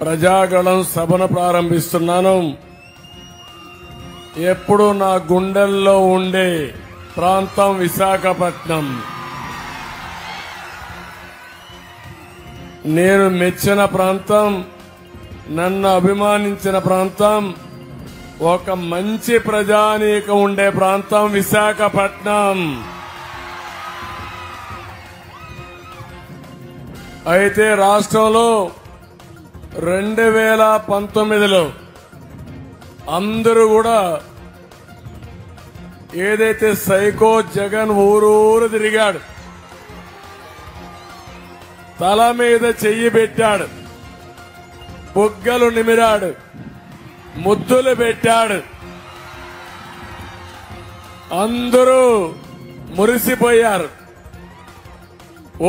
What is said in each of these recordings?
ప్రజాగళం సభను ప్రారంభిస్తున్నాను. ఎప్పుడు నా గుండెల్లో ఉండే ప్రాంతం విశాఖపట్నం. నేను మెచ్చిన ప్రాంతం, నన్ను అభిమానించిన ప్రాంతం, ఒక మంచి ప్రజానీకం ఉండే ప్రాంతం విశాఖపట్నం. అయితే రాష్ట్రంలో 2019లో అందరూ కూడా ఏదైతే సైకో జగన్ ఊరూరు తిరిగాడు, తల మీద చెయ్యి పెట్టాడు, బుగ్గలు నిమిరాడు, ముద్దులు పెట్టాడు, అందరూ మురిసిపోయారు,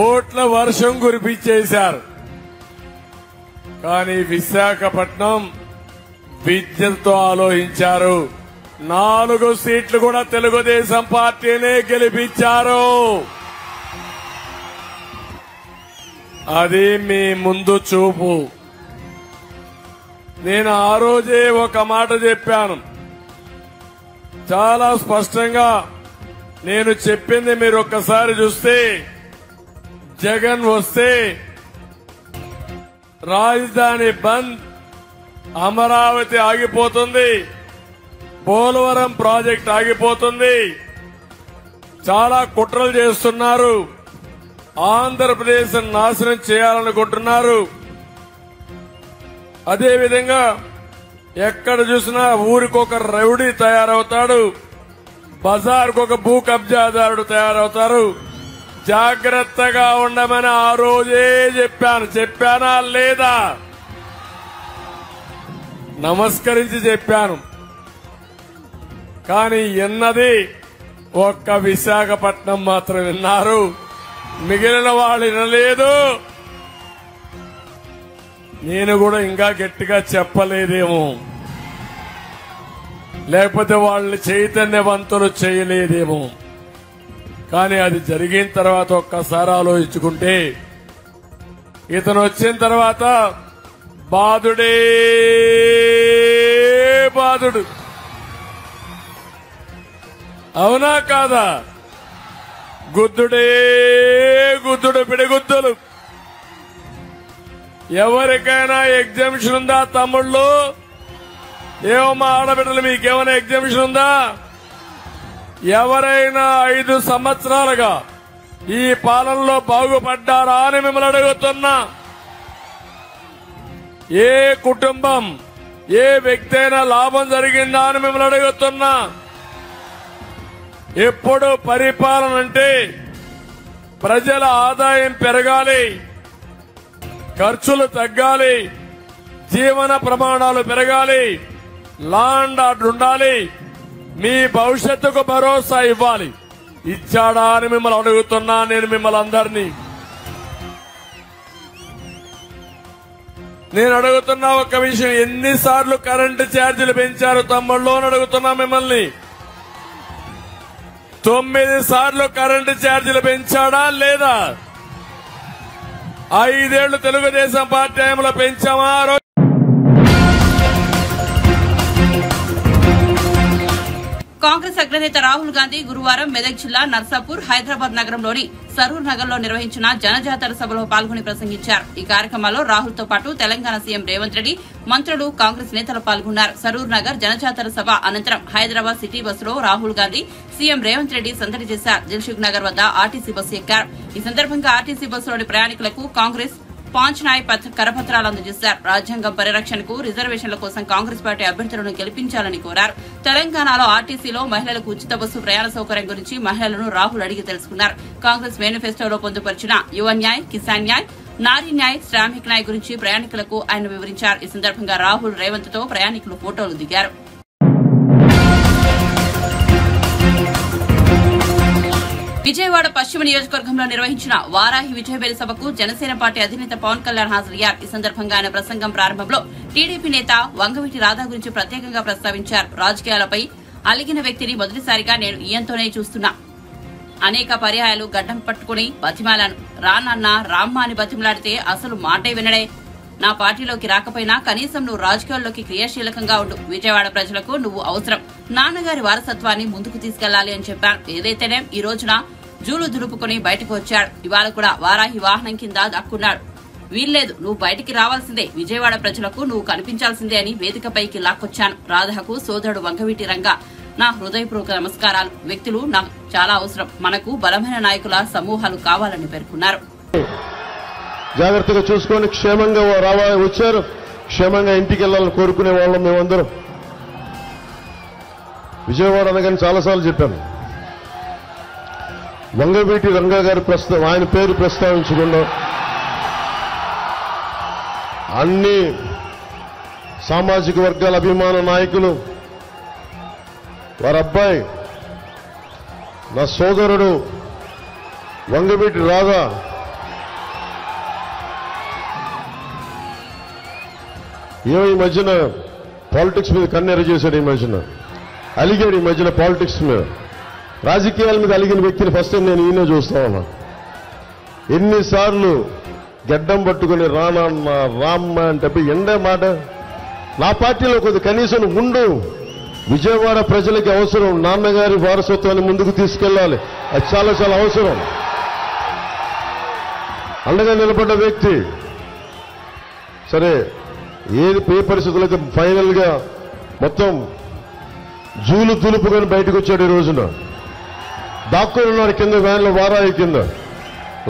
ఓట్ల వర్షం కురిపించేశారు. కానీ విశాఖపట్నం విద్యతో ఆలోచించారు. 4 సీట్లు కూడా తెలుగుదేశం పార్టీనే గెలిపించారు. అది మీ ముందు చూపు. నేను ఆ రోజే ఒక మాట చెప్పాను, చాలా స్పష్టంగా నేను చెప్పింది మీరు ఒక్కసారి చూస్తే, జగన్ వస్తే రాజధాని బంద్, అమరావతి ఆగిపోతుంది, పోలవరం ప్రాజెక్ట్ ఆగిపోతుంది, చాలా కుట్రలు చేస్తున్నారు, ఆంధ్రప్రదేశ్ నాశనం చేయాలనుకుంటున్నారు. అదేవిధంగా ఎక్కడ చూసినా ఊరికొక రౌడీ తయారవుతాడు, బజార్కు ఒక భూ కబ్జాదారుడు తయారవుతారు. జాగ్రత్తగా ఉండమని ఆ రోజే చెప్పాను. చెప్పానా లేదా? నమస్కరించి చెప్పాను. కానీ ఎన్నది ఒక్క విశాఖపట్నం మాత్రం విన్నారు, మిగిలిన వాళ్ళు వినలేదు. నేను కూడా ఇంకా గట్టిగా చెప్పలేదేమో, లేకపోతే వాళ్ళని చైతన్యవంతులు చేయలేదేమో. కానీ అది జరిగిన తర్వాత ఒక్కసారి ఆలోచించుకుంటే, ఇతను వచ్చిన తర్వాత బాధుడే బాధుడు. అవునా కాదా? గుద్దుడే గుద్దుడు, పిడిగుద్దులు. ఎవరికైనా ఎగ్జామిషన్ ఉందా తమ్ముళ్ళు? ఏమో మా ఆడబిడ్డలు, మీకేమైనా ఎగ్జామిషన్ ఉందా? ఎవరైనా 5 సంవత్సరాలుగా ఈ పాలనలో బాగుపడ్డారా అని మిమ్మల్ని అడుగుతున్నా. ఏ కుటుంబం, ఏ వ్యక్తి అయినా లాభం జరిగిందా అని మిమ్మల్ని అడుగుతున్నా. ఎప్పుడు పరిపాలన అంటే ప్రజల ఆదాయం పెరగాలి, ఖర్చులు తగ్గాలి, జీవన ప్రమాణాలు పెరగాలి, లా అండ్ ఆర్డర్ ఉండాలి, మీ భవిష్యత్తుకు భరోసా ఇవ్వాలి. ఇచ్చాడా అని మిమ్మల్ని అడుగుతున్నా నేను మిమ్మల్ని అందరినీ. నేను అడుగుతున్నా ఒక విషయం, ఎన్నిసార్లు కరెంటు ఛార్జీలు పెంచారు తమ్ముళ్ళు అని అడుగుతున్నా మిమ్మల్ని. 9 సార్లు కరెంటు ఛార్జీలు పెంచాడా లేదా? 5 ఏళ్లు తెలుగుదేశం పార్టీ హయాంలో పెంచామా? కాంగ్రెస్ అగ్రనేత రాహుల్ గాంధీ గురువారం మెదక్ జిల్లా నర్సాపూర్, హైదరాబాద్ నగరంలోని సరూర్ నగర్ లో నిర్వహించిన జనజాతర సభలో పాల్గొని ప్రసంగించారు. ఈ కార్యక్రమంలో రాహుల్ తో పాటు తెలంగాణ సీఎం రేవంత్ రెడ్డి, మంత్రులు, కాంగ్రెస్ నేతలు పాల్గొన్నారు. సరూర్ నగర్ జనజాతర సభ అనంతరం హైదరాబాద్ సిటీ బస్సులో రాహుల్ గాంధీ, సీఎం రేవంత్ రెడ్డి సందడి చేశారు. దిల్సుఖ్ నగర్ వద్ద ఆర్టీసీ బస్సు ఎక్కారు. ఈ సందర్భంగా ఆర్టీసీ బస్సులోని ప్రయాణికులకు కాంగ్రెస్ పాంచ్నాయ్ కరపత్రాలు అందజేశారు. రాజ్యాంగం పరిరక్షణకు, రిజర్వేషన్ల కోసం కాంగ్రెస్ పార్టీ అభ్యర్థులను గెలిపించాలని కోరారు. తెలంగాణలో ఆర్టీసీలో మహిళలకు ఉచిత బస్సు ప్రయాణ సౌకర్యం గురించి మహిళలను రాహుల్ అడిగి తెలుసుకున్నారు. కాంగ్రెస్ మేనిఫెస్టోలో పొందుపరిచిన యువ న్యాయ్, కిసాన్ న్యాయ్, నారీ న్యాయ్, శ్రామిక్ న్యాయ్ గురించి ప్రయాణికులకు ఆయన వివరించారు. ఈ సందర్భంగా రాహుల్, రేవంత్ తో ప్రయాణికులు ఫోటోలు దిగారు. విజయవాడ పశ్చిమ నియోజకవర్గంలో నిర్వహించిన వారాహి విజయబేరి సభకు జనసేన పార్టీ అధినేత పవన్ కళ్యాణ్ హాజరయ్యారు. ఈ సందర్భంగా ఆయన ప్రసంగం ప్రారంభంలో టీడీపీ నేత వంగవీటి రాధా గురించి ప్రత్యేకంగా ప్రస్తావించారు. రాజకీయాలపై అలిగిన వ్యక్తిని మొదటిసారిగా నేను ఈయంతోనే చూస్తున్నా. అనేక పర్యాయాలు గడ్డం పట్టుకుని బతిమాలాను. రానన్నా రామ్మ అని బతిమలాడితే అసలు మాటే వినడే. నా పార్టీలోకి రాకపోయినా కనీసం నువ్వు రాజకీయాల్లోకి క్రియాశీలకంగా ఉండు. విజయవాడ ప్రజలకు నువ్వు అవసరం. నాన్నగారి వారసత్వాన్ని ముందుకు తీసుకెళ్లాలి అని చెప్పాను. ఏదైతేనే ఈ రోజున జూలు దులుపుకుని బయటకు వచ్చాడు. ఇవాళ కూడా వారాహి వాహనం కింద దక్కున్నాడు. వీల్లేదు, నువ్వు బయటికి రావాల్సిందే. విజయవాడ ప్రజలకు నువ్వు కనిపించాల్సిందే అని వేదికపైకి లాక్కొచ్చాను. రాధకు సోదరుడు వంగవీటి రంగా నా హృదయపూర్వక నమస్కారాలు. వ్యక్తులు నాకు చాలా అవసరం. మనకు బలమైన నాయకుల సమూహాలు కావాలని పేర్కొన్నారు. జాగ్రత్తగా చూసుకొని క్షేమంగా వచ్చారు. క్షేమంగా ఇంటికి వెళ్ళాలని కోరుకునే వాళ్ళం మేమందరం. విజయవాడ అనగానే చాలాసార్లు చెప్పాను. వంగవీటి రంగా గారి ఆయన పేరు ప్రస్తావించకుండా అన్ని సామాజిక వర్గాల అభిమాన నాయకులు, వారి అబ్బాయి నా సోదరుడు వంగవీటి రాధా ఏమో ఈ మధ్యన పాలిటిక్స్ మీద కన్నెర చేశాడు. ఈ మధ్యన అలిగాడు. ఈ మధ్యన పాలిటిక్స్ మీద, రాజకీయాల మీద అలిగిన వ్యక్తిని ఫస్ట్ టైం నేను ఈయన చూస్తా ఉన్నా. ఎన్నిసార్లు గడ్డం పట్టుకుని రానన్న రామ్మ అంటే ఎండే మాట. నా పార్టీలో కొద్ది కనీసం ఉండు. విజయవాడ ప్రజలకి అవసరం. నాన్నగారి వారసత్వాన్ని ముందుకు తీసుకెళ్లాలి. అది చాలా చాలా అవసరం. అండగా నిలబడ్డ వ్యక్తి. సరే, ఏ పరిస్థితులు అయితే ఫైనల్ గా మొత్తం జూలు దులుపుకొని బయటకు వచ్చాడు. ఈ రోజున దాక్కుని ఉన్నాడు కింద వ్యాన్లో, వారాయి కింద.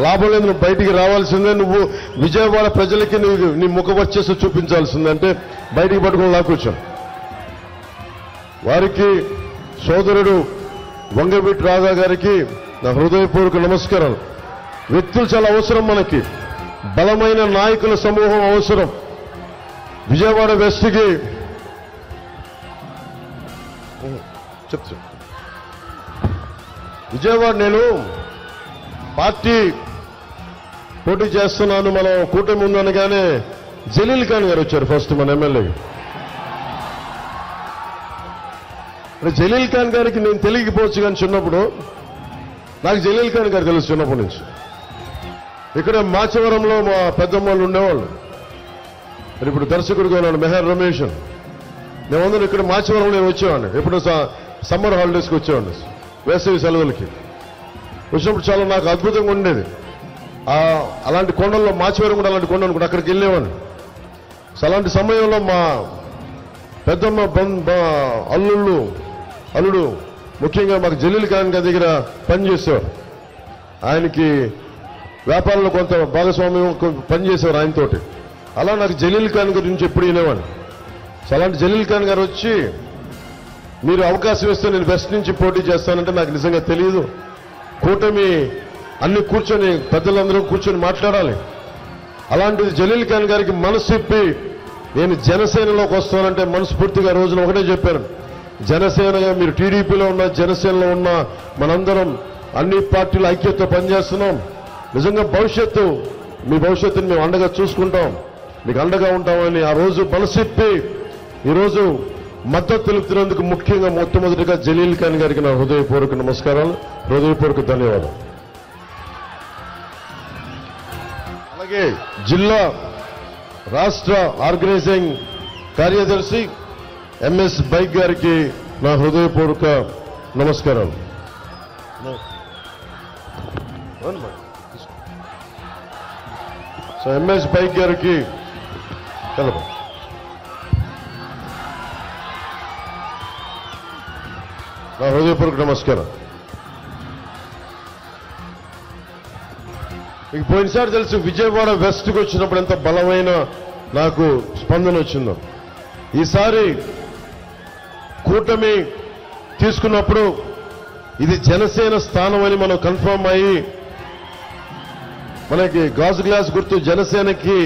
లాభం లేదు, నువ్వు బయటికి రావాల్సిందే. నువ్వు విజయవాడ ప్రజలకి నీ ముఖ వర్చస్సు చూపించాల్సిందంటే బయటికి పట్టుకుని లాక్కొచ్చాను. వారికి సోదరుడు వంగవీటి రాధా గారికి నా హృదయపూర్వక నమస్కారాలు. వ్యక్తులు చాలా అవసరం మనకి. బలమైన నాయకుల సమూహం అవసరం. విజయవాడ వెస్ట్కి చెప్తా. విజయవాడ నేను పార్టీ పోటీ చేస్తున్నాను, మనం కూటమి ఉందనగానే జలీల్ ఖాన్ గారు వచ్చారు ఫస్ట్ మన ఎమ్మెల్యే. జలీల్ ఖాన్ గారికి నేను తెలియకపోవచ్చు, కానీ చిన్నప్పుడు నాకు జలీల్ ఖాన్ గారు తెలుసు చిన్నప్పటి నుంచి. ఇక్కడ మాచవరంలో మా పెద్దమ్మలు ఉండేవాళ్ళు. మరి ఇప్పుడు దర్శకుడిగా ఉన్నాడు మెహర్ రమేష్. మేమందరం ఇక్కడ మాచవరంలో నేను వచ్చేవాడిని. ఎప్పుడు సమ్మర్ హాలిడేస్కి వచ్చేవాడిని, వేసవి సెలవులకి. వచ్చినప్పుడు చాలా నాకు అద్భుతంగా ఉండేది. అలాంటి కొండల్లో మాచవరం కూడా అలాంటి కొండ అనుకుంటే అక్కడికి వెళ్ళేవాడిని. అలాంటి సమయంలో మా పెద్దమ్మ అల్లుడు ముఖ్యంగా మాకు జలీల్ ఖాన్ గారి దగ్గర పనిచేసేవారు. ఆయనకి వ్యాపారంలో కొంత భాగస్వామ్యం పనిచేసేవారు ఆయనతోటి. అలా నాకు జలీల్ ఖాన్ గురించి ఎప్పుడు వినేవాడిని. అలాంటి జలీల్ ఖాన్ గారు వచ్చి, మీరు అవకాశం ఇస్తే నేను వెస్ట్ నుంచి పోటీ చేస్తానంటే నాకు నిజంగా తెలియదు. కూటమి అన్ని కూర్చొని పెద్దలందరూ కూర్చొని మాట్లాడాలి. అలాంటిది జలీల్ ఖాన్ గారికి మనసు ఇప్పి నేను జనసేనలోకి వస్తానంటే మనస్ఫూర్తిగా రోజున ఒకటే చెప్పాను. జనసేనగా మీరు టీడీపీలో ఉన్న, జనసేనలో ఉన్న మనందరం అన్ని పార్టీల ఐక్యతతో పనిచేస్తున్నాం. నిజంగా మీ భవిష్యత్తుని మేము అండగా చూసుకుంటాం, మీకు అండగా ఉంటామని ఆ రోజు మనసిప్పి ఈరోజు మద్దతు తెలుపుతున్నందుకు ముఖ్యంగా మొట్టమొదటిగా జలీల్ ఖాన్ గారికి నా హృదయపూర్వక నమస్కారాలు, హృదయపూర్వక ధన్యవాదాలు. అలాగే జిల్లా రాష్ట్ర ఆర్గనైజింగ్ కార్యదర్శి ఎంఎస్ బైక్ గారికి నా హృదయపూర్వక నమస్కారాలు. సో ఎంఎస్ బైక్ గారికి నా హృదయపూర్వక నమస్కారం. మీకు పోయినసారి తెలుసు విజయవాడ వెస్ట్కి వచ్చినప్పుడు ఎంత బలమైన నాకు స్పందన వచ్చిందో. ఈసారి కూటమి తీసుకున్నప్పుడు ఇది జనసేన స్థానం అని మనం కన్ఫర్మ్ అయ్యి, మనకి గాజు గ్లాస్ గుర్తు జనసేనకి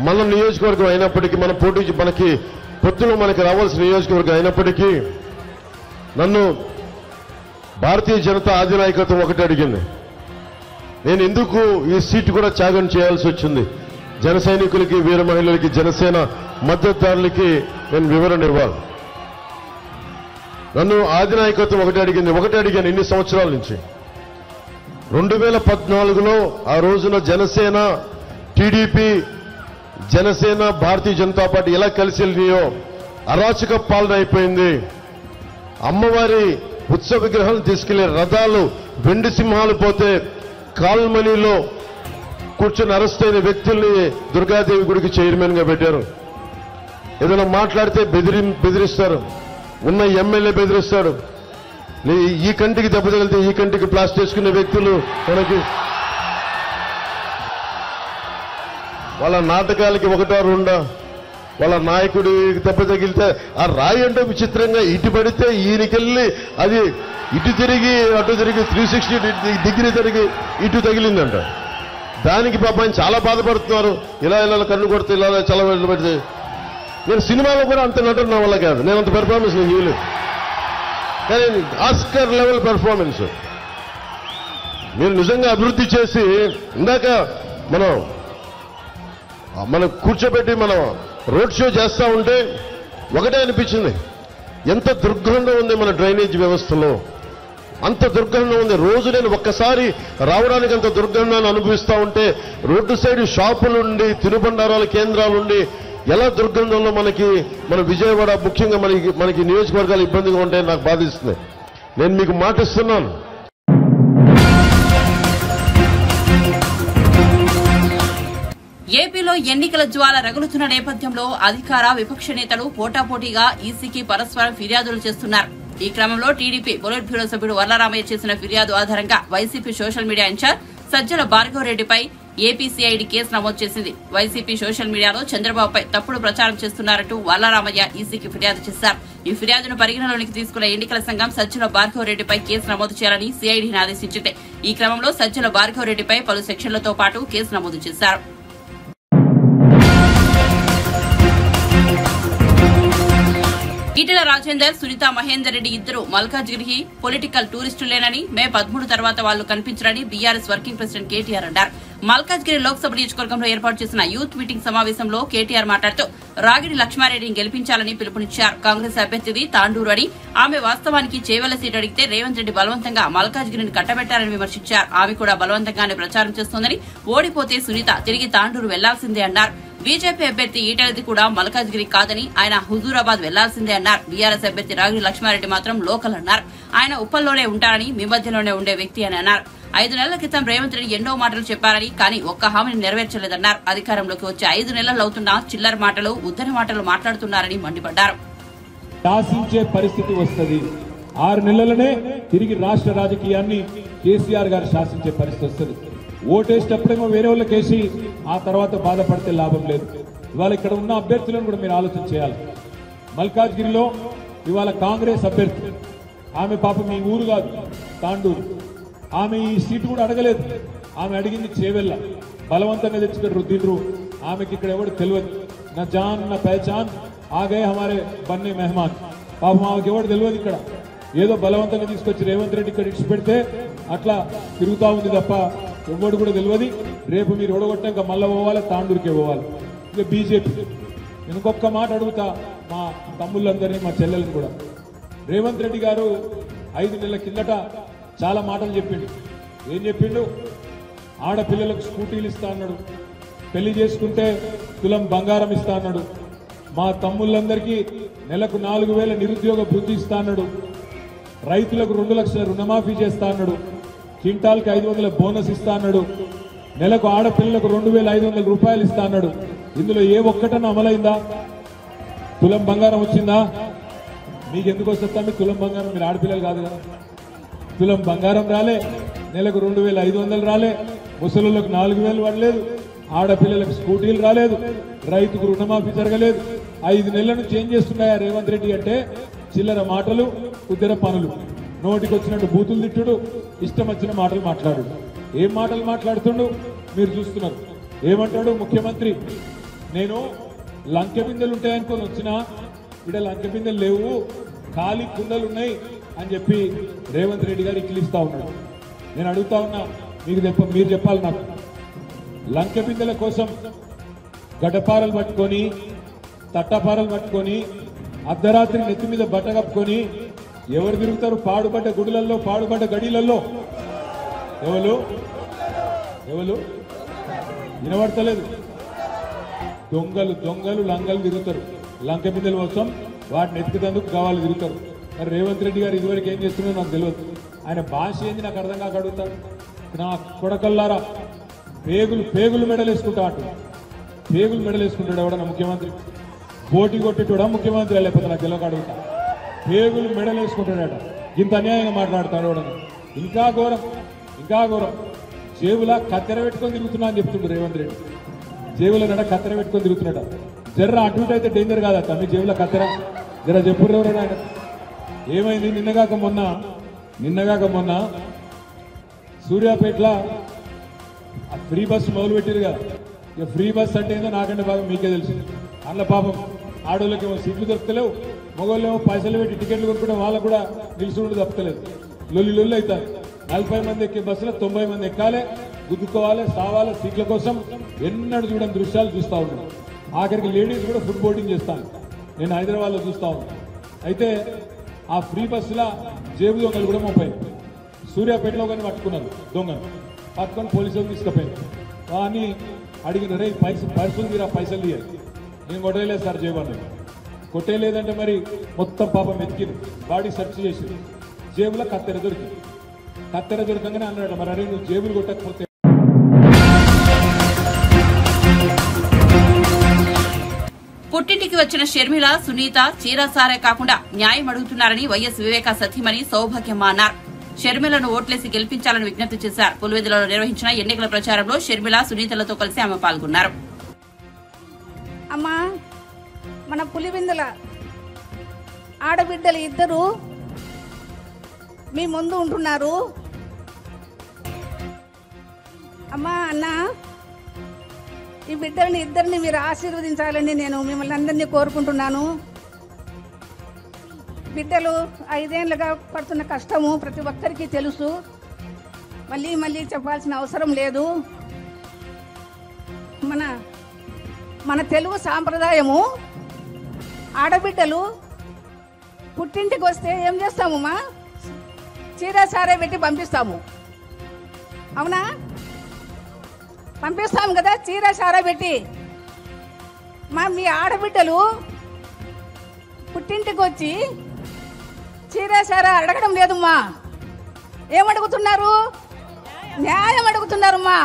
మన నియోజకవర్గం అయినప్పటికీ, మన పోటీ మనకి పొత్తులో మనకి రావాల్సిన నియోజకవర్గం అయినప్పటికీ నన్ను భారతీయ జనతా అధినాయకత్వం ఒకటి అడిగింది. నేను ఎందుకు ఈ సీటు కూడా త్యాగం చేయాల్సి వచ్చింది, జన సైనికులకి, వీర మహిళలకి, జనసేన మద్దతుదారులకి నేను వివరణ ఇవ్వాలి. నన్ను అధినాయకత్వం ఒకటి అడిగాను ఇన్ని సంవత్సరాల నుంచి. 2014లో ఆ రోజున జనసేన టీడీపీ, జనసేన, భారతీయ జనతా పార్టీ ఎలా కలిసి వెళ్ళినాయో అరాచక పాలన అయిపోయింది. అమ్మవారి ఉత్సవ విగ్రహాలు తీసుకెళ్లే రథాలు వెండి సింహాలు పోతే కాల్మనీలో కూర్చొని అరెస్ట్ అయిన వ్యక్తుల్ని దుర్గాదేవి గుడికి చైర్మన్ గా పెట్టారు. ఏదైనా మాట్లాడితే బెదిరిస్తారు. ఉన్న ఎమ్మెల్యే బెదిరిస్తాడు. ఈ కంటికి దెబ్బ తగిలితే ఈ కంటికి ప్లాస్టర్ వేసుకునే వ్యక్తులు మనకి వాళ్ళ నాటకాలకి ఒకటో రెండో, వాళ్ళ నాయకుడి దెబ్బ తగిలితే ఆ రాయి అంటే విచిత్రంగా ఇటు పడితే ఈయనకెళ్ళి అది ఇటు తిరిగి అటు తిరిగి 360 డిగ్రీ తిరిగి ఇటు తగిలిందంట. దానికి పాపం చాలా బాధపడుతున్నారు. ఇలా కన్ను కొడితే ఇలా చాలా పెడితే నేను సినిమాలో కూడా అంత నటన నా వల్ల కాదు. నేను అంత పెర్ఫార్మెన్స్ నేను ఇవ్వలేదు. కానీ ఆస్కర్ లెవెల్ పెర్ఫార్మెన్స్ మీరు నిజంగా అభివృద్ధి చేసి ఇందాక మనం కూర్చోబెట్టి మనం రోడ్ షో చేస్తా ఉంటే ఒకటే అనిపించింది, ఎంత దుర్గంధం ఉంది మన డ్రైనేజ్ వ్యవస్థలో, అంత దుర్గంధం ఉంది. రోజు నేను ఒక్కసారి రావడానికి అంత దుర్గంధాన్ని అనుభవిస్తూ ఉంటే రోడ్డు సైడ్ షాపులుండి తినుబండారాల కేంద్రాలుండి ఎలా దుర్గంధంలో మన విజయవాడ ముఖ్యంగా మనకి నియోజకవర్గాలు ఇబ్బందిగా ఉంటాయని నాకు బాధిస్తుంది. నేను మీకు మాటిస్తున్నాను. ఏపీలో ఎన్నికల జ్వాల రగులుతున్న నేపథ్యంలో అధికార విపక్ష నేతలు పోటాపోటీగా ఈసీకి పరస్పరం ఫిర్యాదులు చేస్తున్నారు. ఈ క్రమంలో టీడీపీ పొలిట్ బ్యూరో సభ్యుడు వర్లరామయ్య చేసిన ఫిర్యాదు ఆధారంగా YCP social media incharge Sajjala భార్గవరెడ్డిపై ఏపీసీఐడీ కేసు నమోదు చేసింది. వైసీపీ సోషల్ మీడియాలో చంద్రబాబుపై తప్పుడు ప్రచారం చేస్తున్నారంటూ వర్లరామయ్య ఈసీకి ఫిర్యాదు చేశారు. ఈ ఫిర్యాదును పరిగణలోనికి తీసుకున్న ఎన్నికల సంఘం సజ్జల భార్గవరెడ్డిపై కేసు నమోదు చేయాలని సీఐడీని ఆదేశించింది. ఈ క్రమంలో సజ్జల భార్గవరెడ్డిపై పలు సెక్షన్లతో పాటు కేసు నమోదు చేశారు. ఈటెల రాజేందర్, సునీతా మహేందర్ రెడ్డి ఇద్దరు మల్కాజ్గిరికి పొలిటికల్ టూరిస్టులేనని, మే 13 తర్వాత వాళ్లు కనిపించరని బీఆర్ఎస్ వర్కింగ్ ప్రెసిడెంట్ కేటీఆర్ అన్నారు. మల్కాజ్గిరి లోక్సభ నియోజకవర్గంలో ఏర్పాటు చేసిన యూత్ మీటింగ్ సమావేశంలో కేటీఆర్ మాట్లాడుతూ రాగిడి లక్ష్మారెడ్డిని గెలిపించాలని పిలుపునిచ్చారు. కాంగ్రెస్ అభ్యర్థిది తాండూరు అని, ఆమె వాస్తవానికి చేవెళ్ల సీటు అడిగితే రేవంత్ రెడ్డి బలవంతంగా మల్కాజ్గిరిని కట్టబెట్టారని విమర్శించారు. ఆమె కూడా బలవంతంగానే ప్రచారం చేస్తోందని, ఓడిపోతే సునీత తిరిగి తాండూరు వెళ్లాల్సిందే అన్నారు. బీజేపీ అభ్యర్థి ఈటెలది కూడా మల్కాజ్గిరి కాదని, ఆయన హుజూరాబాద్ వెళ్లాల్సిందే అన్నారు. బీఆర్ఎస్ అభ్యర్థి రాగిడి లక్ష్మారెడ్డి మాత్రం లోకల్ అన్నారు. ఆయన ఉప్పల్లోనే ఉంటారని, మీ మధ్యలోనే ఉండే వ్యక్తి అని అన్నారు. 5 నెలల క్రితం రేవంత్ రెడ్డి ఎన్నో మాటలు చెప్పారని, కానీ ఒక్క హామీని నెరవేర్చలేదన్నారు. అధికారంలోకి వచ్చి 5 నెలలు అవుతున్నా చిల్లర మాటలు, ఉద్దరి మాటలు మాట్లాడుతున్నారని మండిపడ్డారు. శాసించే పరిస్థితి వస్తుంది. 6 నెలలనే తిరిగి రాష్ట్ర రాజకీయాన్ని కేసీఆర్ గారు శాసించే పరిస్థితి వస్తుంది. ఓటేసేటప్పుడేమో వేరే వాళ్ళకేసి ఆ తర్వాత బాధపడితే లాభం లేదు. ఇవాళ ఇక్కడ ఉన్న అభ్యర్థులను కూడా మీరు ఆలోచన చేయాలి. మల్కాజ్గిరిలో ఇవాళ కాంగ్రెస్ అభ్యర్థి, ఆమె పాప మీ ఊరు కాదు తాండూరు, ఆమె ఈ సీటు కూడా అడగలేదు. ఆమె అడిగింది చేవెళ్ళ, బలవంతంగా తెచ్చుకొని రుద్దిండ్రు. ఆమెకి ఇక్కడ ఎవరు తెలియదు. నా జాన్ నా పహచాన్ ఆగే హమారే బన్నే మెహమాన్. పాపం ఆమెకి ఎవరు తెలియదు. ఇక్కడ ఏదో బలవంతంగా తీసుకొచ్చి రేవంత్ రెడ్డి ఇక్కడ ఇచ్చి పెడితే అట్లా తిరుగుతా ఉంది తప్ప ఎవడు కూడా తెలియదు. రేపు మీరు ఓడగొట్టాక మళ్ళీ పోవాలి, తాండూరుకే పోవాలి. ఇక బీజేపీ, నేను ఇంకొక మాట అడుగుతా మా తమ్ముళ్ళందరినీ, మా చెల్లెలను కూడా. రేవంత్ రెడ్డి గారు 5 నెలల కిందట చాలా మాటలు చెప్పిండు. ఏం చెప్పిండు? ఆడపిల్లలకు స్కూటీలు ఇస్తా అన్నాడు, పెళ్లి చేసుకుంటే తులం బంగారం ఇస్తా అన్నాడు, మా తమ్ముళ్ళందరికీ నెలకు 4,000 నిరుద్యోగ భృతి ఇస్తా అన్నాడు, రైతులకు 2 లక్షల రుణమాఫీ చేస్తా అన్నాడు, క్వింటాల్కి 500 బోనస్ ఇస్తా అన్నాడు, నెలకు ఆడపిల్లలకు 2,500 రూపాయలు ఇస్తా అన్నాడు. ఇందులో ఏ ఒక్కటన్నా అమలైందా? తులం బంగారం వచ్చిందా? మీకు ఎందుకు వస్తుందా మీ తులం బంగారం? మీరు ఆడపిల్లలు కాదు కదా. తులం బంగారం రాలే, నెలకు 2,500 రాలే, ముసలులకు 4,000 పడలేదు, ఆడపిల్లలకు స్కూటీలు రాలేదు, రైతుకు రుణమాఫీ జరగలేదు. 5 నెలల నుంచి ఏం చేస్తున్నాయా రేవంత్ రెడ్డి అంటే చిల్లర మాటలు, ఉద్దర పనులు, నోటికి వచ్చినట్టు బూతులు తిట్టుడు, ఇష్టం వచ్చిన మాటలు మాట్లాడు. ఏం మాటలు మాట్లాడుతుండు మీరు చూస్తున్నారు. ఏమంటాడు ముఖ్యమంత్రి? నేను లంకె బిందెలు ఉంటాయనుకొని వచ్చినా ఇక్కడ లంకె బిందెలు లేవు, ఖాళీ కుండలు ఉన్నాయి అని చెప్పి రేవంత్ రెడ్డి గారు ఇక్కిలిస్తా ఉన్నాడు. నేను అడుగుతా ఉన్నా, మీరు చెప్పాలి నాకు. లంకె బిందెల కోసం గడ్డపారలు పట్టుకొని, తట్టపారలు పట్టుకొని, అర్ధరాత్రి నెత్తి మీద బట్ట కప్పుకొని ఎవరు తిరుగుతారు? పాడుబడ్డ గుడులలో, పాడుబడ్డ గడిలలో. ఎవరు వినబడతలేదు. దొంగలు దొంగలు లంగలు తిరుగుతారు. లంక బిందెల కోసం వాటిని ఎత్తుకుతందుకు కావాలి తిరుగుతారు. మరి రేవంత్ రెడ్డి గారు ఇదివరకు ఏం చేస్తున్నారో నాకు తెలియదు. ఆయన భాష ఏంది నాకు అర్థం కాక అడుగుతాడు. నా కొడకల్లారా పేగులు మెడలు వేసుకుంటా అంటాడు. పేగులు మెడలు వేసుకుంటాడు ఎవడన్నా ముఖ్యమంత్రి? పోటీ కొట్టేటోడా ముఖ్యమంత్రి? లేకపోతే నాకు తెలియక అడుగుతా. పేగులు మెడలు వేసుకుంటాడట. ఇంత అన్యాయంగా మాట్లాడతాడు ఎవడన్నా. ఇంకా ఘోరం జేబులా కత్తెర పెట్టుకొని తిరుగుతున్నా అని చెప్తుండ్రు రేవంత్ రెడ్డి. జేబుల నడ కత్తెర పెట్టుకొని తిరుగుతున్నాడ. జర్ర అటు ఇటు అయితే డేంజర్ కాదా మీ జేబుల కత్తెర? జర చెప్పుర్రు ఎవరైనా. ఆయన ఏమైంది? నిన్నగాక మొన్న సూర్యాపేటలో ఫ్రీ బస్సు మొదలు పెట్టారు కదా. ఇక ఫ్రీ బస్ అంటే ఏందో నాకంటే బాగా మీకే తెలుసు. అందులో పాపం ఆడోళ్ళకేమో సీట్లు దొరకలేవు, మగవాళ్ళేమో పైసలు పెట్టి టికెట్లు కొనుక్కుంటే వాళ్ళకు కూడా నిలుచుకుంటూ తప్పలేదు. లొల్లి అవుతారు. 40 మంది ఎక్కే బస్సులో 90 మంది ఎక్కాలి, గుద్దుకోవాలి, సావాలి సీట్ల కోసం. ఎన్నడూ చూడని దృశ్యాలు చూస్తూ ఉన్నాం. ఆఖరికి లేడీస్ కూడా ఫుడ్ బోటింగ్ చేస్తాను. నేను హైదరాబాద్లో చూస్తూ ఉన్నాను. అయితే ఆ ఫ్రీ బస్సులో జేబు దొంగలు కూడా మోపాయి. సూర్యాపేటలో కానీ పట్టుకున్నారు దొంగను. పట్టుకొని పోలీసులు తీసుకుపోయారు. కానీ అడిగిన రే పైసలు తీరా, పైసలు తీయాలి. నేను కొట్టేయలేదు సార్ జేబు అన్నది. కొట్టేయలేదంటే మరి మొత్తం పాపం వెతికింది, బాడీ సెర్చ్ చేసింది. జేబులో కత్తెర దొరికింది. కత్తెర దొరకంగానే అన్నాడు, మరి అరే నువ్వు జేబులు కొట్టకపోతే. పుట్టింటికి వచ్చిన షర్మిల, సునీత చీరసారే కాకుండా న్యాయం అడుగుతున్నారని వైఎస్ వివేక సతీమణి సౌభాగ్యమ్మ అన్నారు. షర్మిలను ఓట్లేసి గెలిపించాలని విజ్ఞప్తి చేశారు. పులివెందులలో నిర్వహించిన ఎన్నికల ప్రచారంలో షర్మిల, సునీతలతో కలిసి ఆమె పాల్గొన్నారు. అమ్మా, మన పులివెందుల ఆడబిడ్డలు ఇద్దరు మీ ముందు ఉంటున్నారు. అమ్మా, అన్న, ఈ బిడ్డల్ని ఇద్దరిని మీరు ఆశీర్వదించాలని నేను మిమ్మల్ని అందరినీ కోరుకుంటున్నాను. బిడ్డలు 5 ఏళ్లుగా పడుతున్న కష్టము ప్రతి ఒక్కరికి తెలుసు. మళ్ళీ చెప్పాల్సిన అవసరం లేదు. మన తెలుగు సాంప్రదాయము, ఆడబిడ్డలు పుట్టింటికి వస్తే ఏం చేస్తామమ్మా? చీర సారే పెట్టి పంపిస్తాము. అవునా? పంపిస్తాము కదా చీర సారా పెట్టి. మీ ఆడబిడ్డలు పుట్టింటికి వచ్చి చీర సారా అడగడం లేదమ్మా. ఏమడుగుతున్నారు? న్యాయం అడుగుతున్నారమ్మా.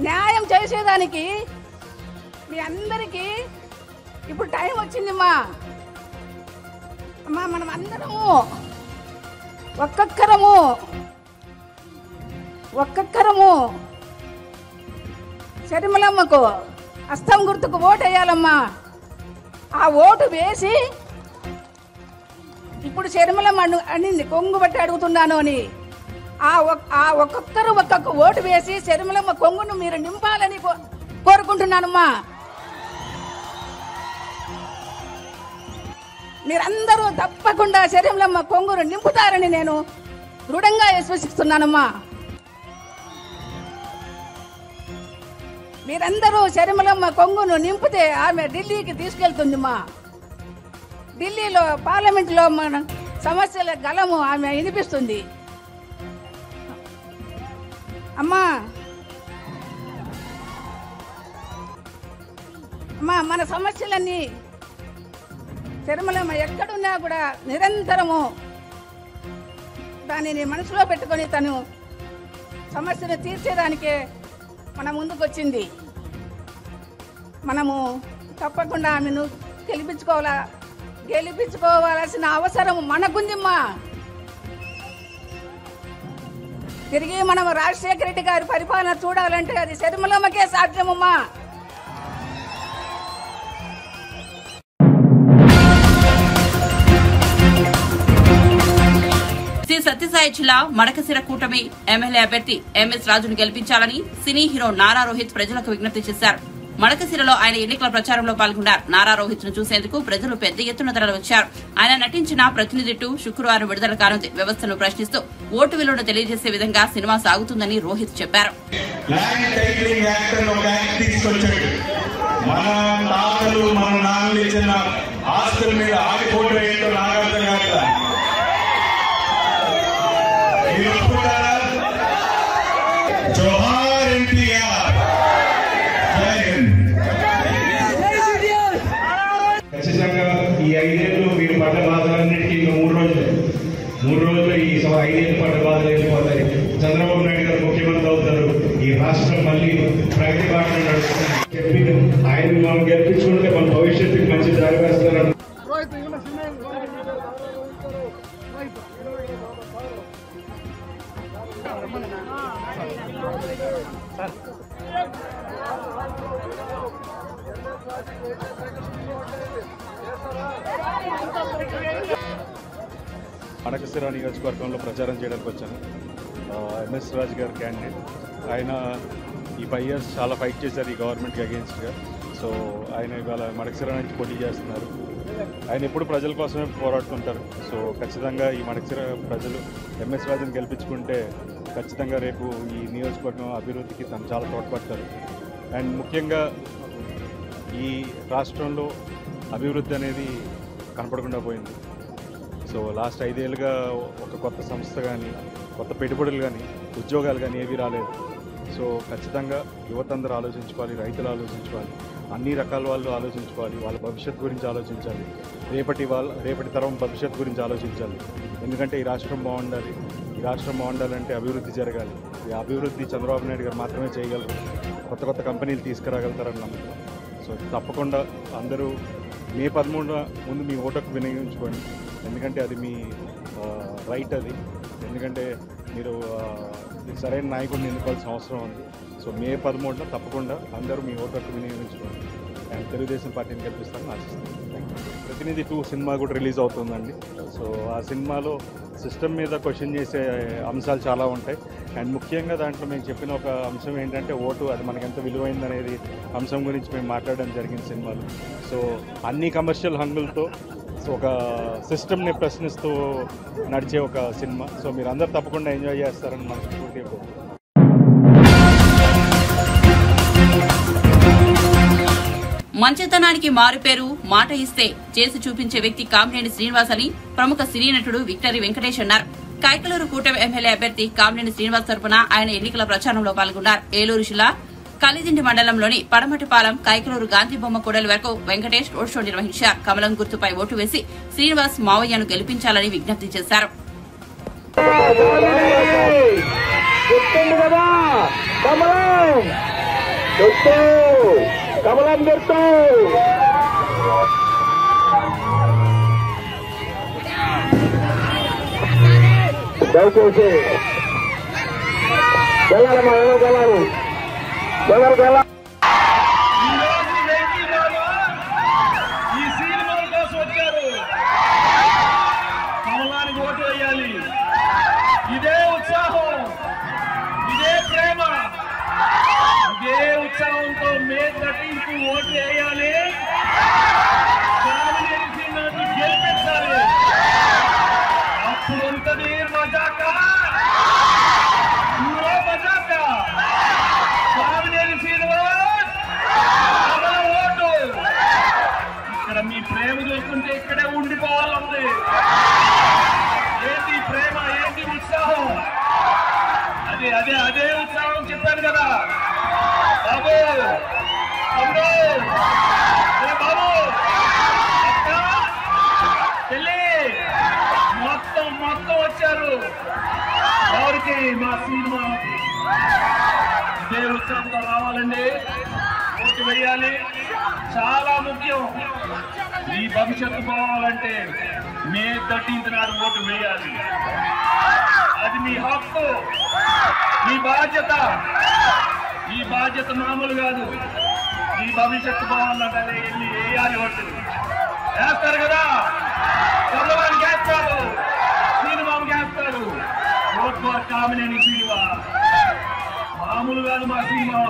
న్యాయం చేసేదానికి మీ అందరికీ ఇప్పుడు టైం వచ్చిందమ్మా. అమ్మా, మనం అందరము ఒక్కొక్కరము షర్మిలమ్మకు హస్తం గుర్తుకు ఓటు వేయాలమ్మా. ఆ ఓటు వేసి ఇప్పుడు షర్మిలమ్మ అనింది కొంగు బట్టి అడుగుతున్నాను అని. ఆ ఒక్కొక్కరు ఒక్కొక్క ఓటు వేసి షర్మిలమ్మ కొంగును మీరు నింపాలని కోరుకుంటున్నానమ్మా. మీరందరూ తప్పకుండా షర్మిలమ్మ కొంగును నింపుతారని నేను దృఢంగా విశ్వసిస్తున్నానమ్మా. మీరందరూ షర్మిలమ్మ కొంగును నింపితే ఆమె ఢిల్లీకి తీసుకెళ్తుందిమ్మా. ఢిల్లీలో పార్లమెంట్లో మన సమస్యల గలము ఆమె వినిపిస్తుంది. అమ్మా, మన సమస్యలన్నీ షర్మిలమ్మ ఎక్కడున్నా కూడా నిరంతరము దానిని మనసులో పెట్టుకొని తను సమస్యను తీర్చేదానికే మన ముందుకు వచ్చింది. మనము తప్పకుండా ఆమెను గెలిపించుకోవాల్సిన అవసరం మనకుందిమ్మా. తిరిగి మనం రాజశేఖర రెడ్డి గారి పరిపాలన చూడాలంటే అది షర్మిలమ్మకే సాధ్యమమ్మా. శ్రీ సత్యసాయి జిల్లా మడకశిర కూటమి ఎమ్మెల్యే అభ్యర్థి ఎంఎస్ రాజును గెలిపించాలని సినీ హీరో నారా రోహిత్ ప్రజలకు విజ్ఞప్తి చేశారు. మడకశిరలో ఆయన ఎన్నికల ప్రచారంలో పాల్గొన్నారు. నారా రోహిత్ ను చూసేందుకు ప్రజలు పెద్ద ఎత్తున తరలివచ్చారు. ఆయన నటించిన ప్రతినిధి 2 శుక్రవారం విడుదల కానుంది. వ్యవస్థను ప్రశ్నిస్తూ ఓటు విలువను తెలియజేసే విధంగా సినిమా సాగుతుందని రోహిత్ చెప్పారు. జోహార్ ఎన్టీఆర్. ఆయన మనం గెలిపించుకుంటే మన భవిష్యత్తుకి మంచి దారి వేస్తారని మడకశిర నియోజకవర్గంలో ప్రచారం చేయడానికి వచ్చాను. ఎంఎస్ రాజు గారు క్యాండిడేట్. ఆయన ఈ 5 years చాలా ఫైట్ చేశారు ఈ గవర్నమెంట్కి అగేన్స్ట్గా. సో ఆయన ఇవాళ మడకశిర నుంచి పోటీ చేస్తున్నారు. ఆయన ఎప్పుడు ప్రజల కోసమే పోరాడుతుంటారు. సో ఖచ్చితంగా ఈ మడకశిర ప్రజలు ఎంఎస్ రాజుని గెలిపించుకుంటే ఖచ్చితంగా రేపు ఈ నియోజకవర్గం అభివృద్ధికి తను చాలా తోడ్పడతారు. అండ్ ముఖ్యంగా ఈ రాష్ట్రంలో అభివృద్ధి అనేది కనపడకుండా పోయింది. సో లాస్ట్ 5 ఏళ్ళుగా ఒక కొత్త సంస్థ కానీ కొత్త పెట్టుబడులు కానీ ఉద్యోగాలు కానీ ఏవి రాలేదు. సో ఖచ్చితంగా యువత అందరూ ఆలోచించుకోవాలి, రైతులు ఆలోచించుకోవాలి, అన్ని రకాల వాళ్ళు ఆలోచించుకోవాలి, వాళ్ళ భవిష్యత్తు గురించి ఆలోచించాలి, రేపటి తరం భవిష్యత్తు గురించి ఆలోచించాలి. ఎందుకంటే ఈ రాష్ట్రం బాగుండాలి. ఈ రాష్ట్రం బాగుండాలంటే అభివృద్ధి జరగాలి. ఈ అభివృద్ధి చంద్రబాబు నాయుడు గారు మాత్రమే చేయగలరు. కొత్త కంపెనీలు తీసుకురాగలుగుతారని నమ్మకం. సో తప్పకుండా అందరూ మే 13 ముందు మీ ఓటుకు వినియోగించుకోండి. ఎందుకంటే అది మీ రైట్. అది ఎందుకంటే మీరు సరైన నాయకుడిని ఎన్నుకోవాల్సిన అవసరం ఉంది. సో మే 13 తప్పకుండా అందరూ మీ ఓటుకు వినియోగించుకోండి. అండ్ తెలుగుదేశం పార్టీని గెలిపిస్తారని ఆశిస్తున్నాను. ప్రతినిధి 2 సినిమా కూడా రిలీజ్ అవుతుందండి. సో ఆ సినిమాలో సిస్టమ్ మీద క్వశ్చన్ చేసే అంశాలు చాలా ఉంటాయి. అండ్ ముఖ్యంగా దాంట్లో మేము చెప్పిన ఒక అంశం ఏంటంటే ఓటు, అది మనకు ఎంత విలువైందనేది అంశం గురించి మేము మాట్లాడడం జరిగింది సినిమాలో. సో అన్ని కమర్షియల్ హంగులతో ఒక సిస్టమ్ని ప్రశ్నిస్తూ నడిచే ఒక సినిమా. సో మీరు అందరూ తప్పకుండా ఎంజాయ్ చేస్తారని మనస్ఫూర్తిగా కోరుకుంటున్నాను. మంచితనానికి మారుపేరు మాట ఇస్తే చేసి చూపించే వ్యక్తి కామినేని శ్రీనివాస్ అని ప్రముఖ సినీ నటుడు విక్టరీ వెంకటేష్ అన్నారు. కైకలూరు కూటమి ఎమ్మెల్యే అభ్యర్థి కామినేని శ్రీనివాస్ తరపున ఆయన ఎన్నికల ప్రచారంలో పాల్గొన్నారు. ఏలూరు జిల్లా కలిదిండి మండలంలోని పడమటిపాలెం కైకలూరు గాంధీ బొమ్మ కూడలి వరకు వెంకటేష్ రోడ్ షో నిర్వహించారు. కమలం గుర్తుపై ఓటు వేసి శ్రీనివాస్ మావయ్యను గెలిపించాలని విజ్ఞప్తి చేశారు. దయచేసి ఈ సినిమా కోసం వచ్చారు. కమలానికి ఓటు వేయాలి. ఇదే ఉత్సాహం, ఇదే ప్రేమ, ఇదే ఉత్సాహంతో మే 13కు ఓటు వేయాలి. గెలిపించాలి. అప్పుడు ఉంటుంది మజాక, మజాక. కామినేని శ్రీనివాస్ ఓటు. ఇక్కడ మీ ప్రేమ చూస్తుంటే ఇక్కడే ఉండిపోవాలంది. ఏంటి ప్రేమ, ఏంటి ఉత్సాహం? అదే ఉత్సాహం చెప్పాను కదా బాబు. బాబు అక్క చెల్లి మొత్తం వచ్చారు. ఎవరికి? మా సినిమా. ఇదే ఉత్సాహంతో రావాలండి, ఓటు వేయాలి. చాలా ముఖ్యం. ఈ భవిష్యత్తు పోవాలంటే మే 13th నాడు ఓటు వేయాలి. అది మీ హక్కు, మీ బాధ్యత. ఈ బాధ్యత మామూలు కాదు. ఈ భవిష్యత్తు పోవాలంటే వెళ్ళి వేయాలి. ఓటు వేస్తారు కదా, చంద్రబాబుకి వేస్తారు, శ్రీనివాసుకి వేస్తారు. ఓటు కామినేని శ్రీనివాస్ మామూలు కాదు. మా సినిమా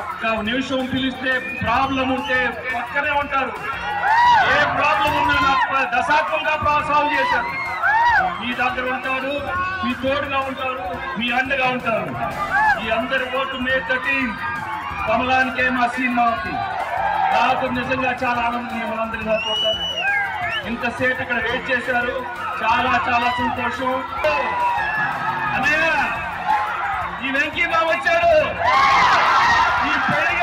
ఒక్క నిమిషం పిలిస్తే ప్రాబ్లం ఉంటే పక్కనే ఉంటారు. ఏ ప్రాబ్లం ఉన్నా దశాబ్దంగా సాల్వ్ చేశారు. మీ దగ్గర ఉంటారు, మీ తోడుగా ఉంటారు, మీ అండగా ఉంటారు. ఈ అందరి ఓటు మే 13 కమలానికే, మా సినిమాకి. నాకు నిజంగా చాలా ఆనందం మనందరిగా చూడాలి. ఇంతసేపు ఇక్కడ వెయిట్ చేశారు. చాలా సంతోషం. అన్నయ్య, ఈ వెంకీ బాబు వచ్చాడు. ఈ పెళ్లి